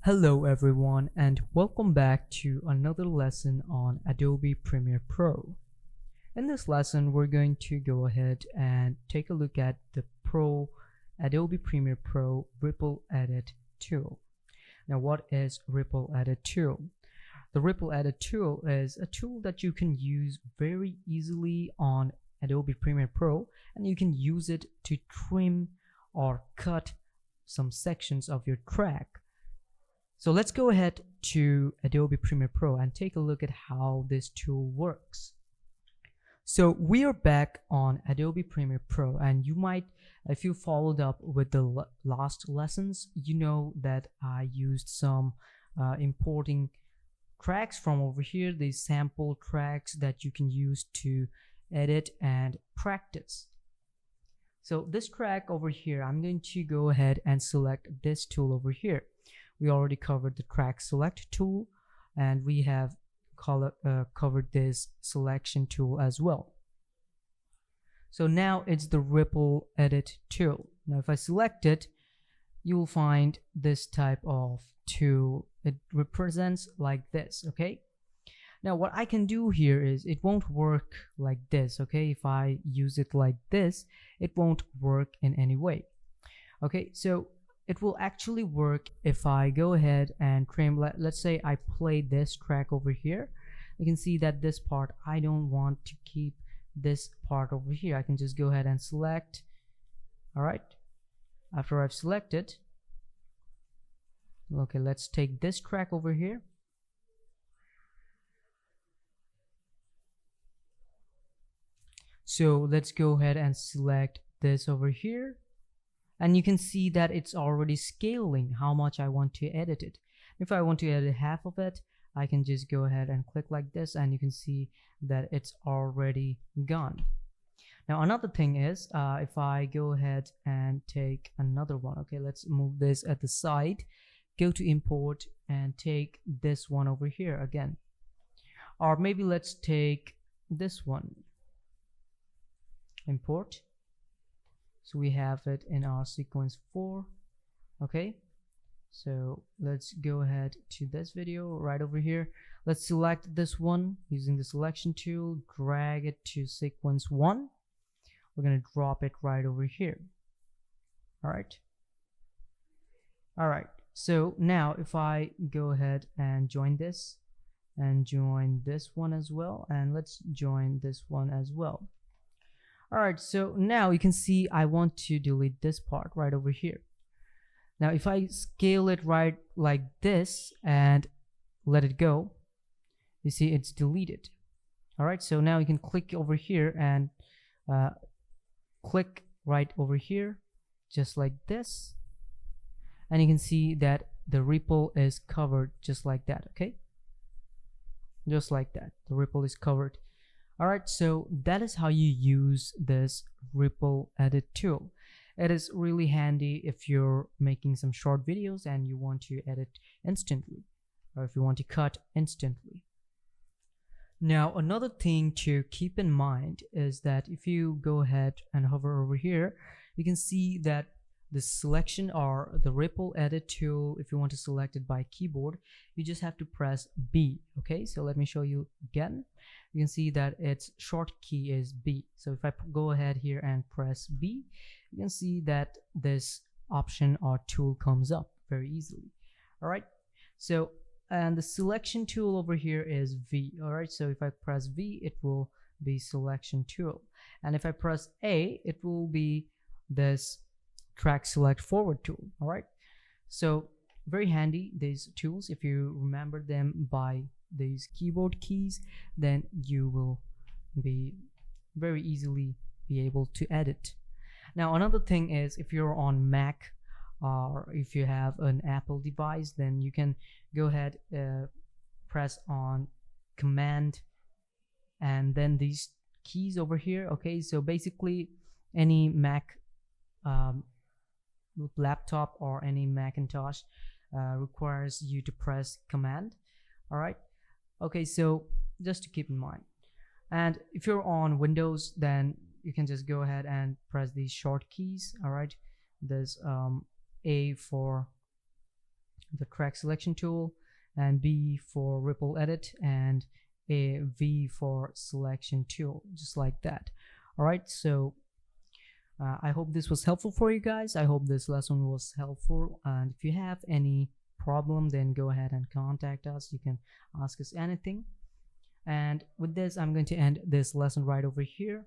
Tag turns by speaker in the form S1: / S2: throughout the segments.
S1: Hello everyone and welcome back to another lesson on Adobe Premiere Pro. In this lesson we're going to go ahead and take a look at the Adobe Premiere Pro Ripple Edit tool. Now what is Ripple Edit tool? The Ripple Edit tool is a tool that you can use very easily on Adobe Premiere Pro, and you can use it to trim or cut some sections of your track. So let's go ahead to Adobe Premiere Pro and take a look at how this tool works. So we are back on Adobe Premiere Pro, and you might, if you followed up with the last lessons, you know that I used some importing tracks from over here, these sample tracks that you can use to edit and practice. So this track over here, I'm going to go ahead and select this tool over here. We already covered the track select tool, and we have covered this selection tool as well. So now it's the Ripple Edit tool. Now if I select it, you'll find this type of tool. It represents like this, okay? Now what I can do here is, it won't work like this, okay? If I use it like this, it won't work in any way. Okay, so it will actually work if I go ahead and trim. Let's say I play this track over here. You can see that this part, I don't want to keep this part over here. I can just go ahead and select. All right, after I've selected, okay, let's take this track over here. So let's go ahead and select this over here. And you can see that it's already scaling how much I want to edit it. If I want to edit half of it, I can just go ahead and click like this, and you can see that it's already gone. Now another thing is, if I go ahead and take another one, okay, let's move this at the side, go to import and take this one over here again. Or maybe let's take this one, import. So we have it in our sequence 4. Okay, so let's go ahead to this video right over here. Let's select this one using the selection tool, drag it to sequence 1. We're going to drop it right over here. All right, so now if I go ahead and join this and join this one as well, and let's join this one as well. Alright, so now you can see I want to delete this part right over here. Now if I scale it right like this and let it go, you see it's deleted. Alright, so now you can click over here and click right over here just like this, and you can see that the ripple is covered just like that. Okay, just like that, the ripple is covered. Alright, so that is how you use this Ripple Edit tool. It is really handy if you're making some short videos and you want to edit instantly, or if you want to cut instantly. Now another thing to keep in mind is that if you go ahead and hover over here, you can see that the selection or the Ripple Edit tool, if you want to select it by keyboard, you just have to press B. Okay, so let me show you again. You can see that its short key is B. So if I go ahead here and press B, you can see that this option or tool comes up very easily. All right, so and the selection tool over here is V. All right, so if I press V, it will be selection tool, and if I press A, it will be this track select forward tool. All right, so very handy, these tools. If you remember them by these keyboard keys, then you will be very easily be able to edit. Now another thing is, if you're on Mac or if you have an Apple device, then you can go ahead, press on Command and then these keys over here. Okay, so basically any Mac laptop or any Macintosh requires you to press Command. All right, okay, so just to keep in mind. And if you're on Windows, then you can just go ahead and press these short keys. All right, there's A for the track selection tool, and B for ripple edit, and a V for selection tool, just like that. All right, so I hope this was helpful for you guys. I hope this lesson was helpful, and if you have any problem, then go ahead and contact us. You can ask us anything. And with this, I'm going to end this lesson right over here,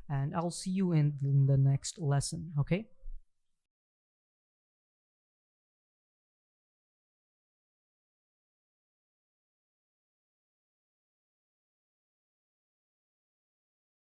S1: and I'll see you in the next lesson. Okay.